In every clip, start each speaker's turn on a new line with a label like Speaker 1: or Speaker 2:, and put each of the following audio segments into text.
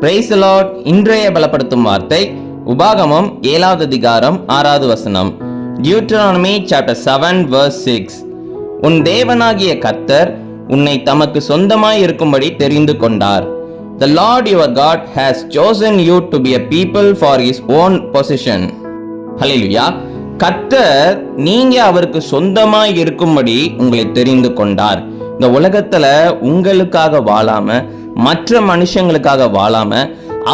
Speaker 1: Praise the Lord. இன்றைய பலப்படுத்தும் வார்த்தை உபாகமம் 7வது அதிகாரம் 6வது வசனம். Deuteronomy chapter 7 verse 6. உன் தேவனாகிய கர்த்தர் உன்னை தமக்கு சொந்தமாய் இருக்கும்படி தெரிந்து கொண்டார். The Lord your God has chosen you to be a people for his own possession. ஹல்லேலூயா. கர்த்தர் நீங்க அவருக்கு சொந்தமாய் இருக்கும்படி உங்களை தெரிந்து கொண்டார். இந்த உலகத்துல உங்களுக்காக வாழாம, மற்ற மனுஷங்களுக்காக வாழாம,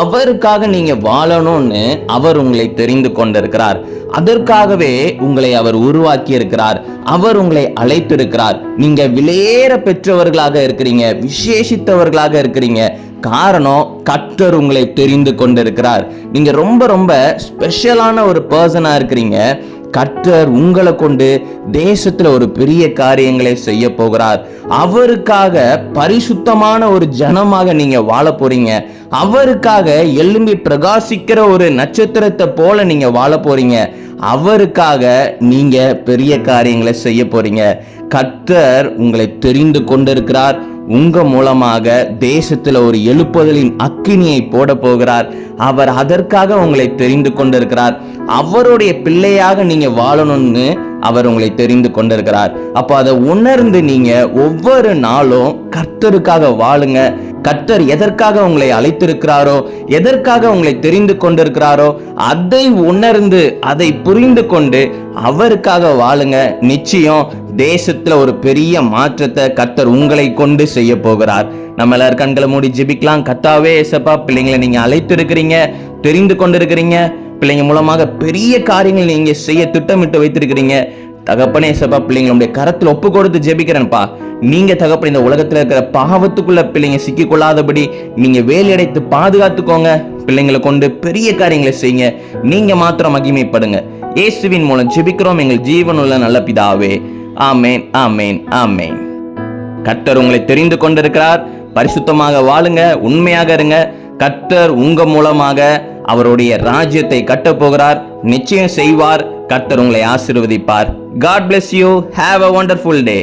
Speaker 1: அவருக்காக நீங்க வாழணும்னு அவர் உங்களை தெரிந்து கொண்டிருக்கிறார். அதற்காகவே உங்களை அவர் உருவாக்கி இருக்கிறார். அவர் உங்களை அழைத்திருக்கிறார். நீங்க விலையேற பெற்றவர்களாக இருக்கிறீங்க, விசேஷித்தவர்களாக இருக்கிறீங்க. காரணம், கர்த்தர் உங்களை தெரிந்து கொண்டிருக்கிறார். நீங்க ரொம்ப ரொம்ப ஸ்பெஷலான ஒரு பர்சனா இருக்கிறீங்க. கர்த்தர் உங்களை கொண்டு தேசத்துல ஒரு பெரிய காரியங்களை செய்ய போகிறார். அவருக்காக பரிசுத்தமான ஒரு ஜனமாக நீங்க வாழ போறீங்க. அவருக்காக எழும்பி பிரகாசிக்கிற ஒரு நட்சத்திரத்தை போல நீங்க வாழ போறீங்க. அவருக்காக நீங்க பெரிய காரியங்களை செய்ய போறீங்க. கர்த்தர் உங்களை தெரிந்து கொண்டிருக்கிறார். உங்க மூலமாக தேசத்துல ஒரு எழுப்புதலின் அக்கினியை போட போகிறார். அவர் அதற்காக உங்களை தெரிந்து கொண்டிருக்கிறார். அவருடைய பிள்ளையாக நீங்க வாழணும்னு அவர் உங்களை தெரிந்து கொண்டிருக்கிறார். அப்போ அதை உணர்ந்து நீங்க ஒவ்வொரு நாளும் கர்த்தருக்காக வாழுங்க. கர்த்தர் எதற்காக உங்களை அழைத்திருக்கிறாரோ, எதற்காக உங்களை தெரிந்து கொண்டிருக்கிறாரோ, அதை உணர்ந்து அதை புரிந்து கொண்டு அவருக்காக வாழுங்க. நிச்சயம் தேசத்துல ஒரு பெரிய மாற்றத்தை கர்த்தர் உங்களை கொண்டு செய்ய போகிறார். நம்ம எல்லாரும் கண்களை மூடி ஜெபிக்கலாம். கர்த்தாவே ஏசப்பா, பிள்ளைங்களை நீங்க அழைத்திருக்கிறீங்க, தெரிந்து கொண்டிருக்கிறீங்க. பிள்ளைங்க மூலமாக பெரிய காரியங்கள் நீங்க செய்ய திட்டமிட்டு வைத்திருக்கிறீங்க. தகப்பனே ஏசப்பா, பிள்ளைங்களுடைய கரத்துல ஒப்பு கொடுத்து ஜெபிக்கிறேன்ப்பா. நீங்க தகப்பன இந்த உலகத்துல இருக்கிற பாவத்துக்குள்ள பிள்ளைங்க சிக்கி கொள்ளாதபடி நீங்க வேலையடைத்து பாதுகாத்துக்கோங்க. பிள்ளைங்களை கொண்டு பெரிய காரியங்களை செய்யுங்க. நீங்க மாத்திரம் மகிமைப்படுங்க. இயேசுவின் மூலம் ஜெபிக்கிறோம் எங்கள் ஜீவனுள்ள நல்ல பிதாவே. ஆமேன், ஆமேன், ஆமேன். கர்த்தர் உங்களை தெரிந்து கொண்டிருக்கிறார். பரிசுத்தமாக வாழுங்க, உண்மையாக இருங்க. கர்த்தர் உங்க மூலமாக அவருடைய ராஜ்யத்தை கட்ட போகிறார். நிச்சயம் செய்வார். கர்த்தர் உங்களை ஆசீர்வதிப்பார். God bless you. Have a wonderful day.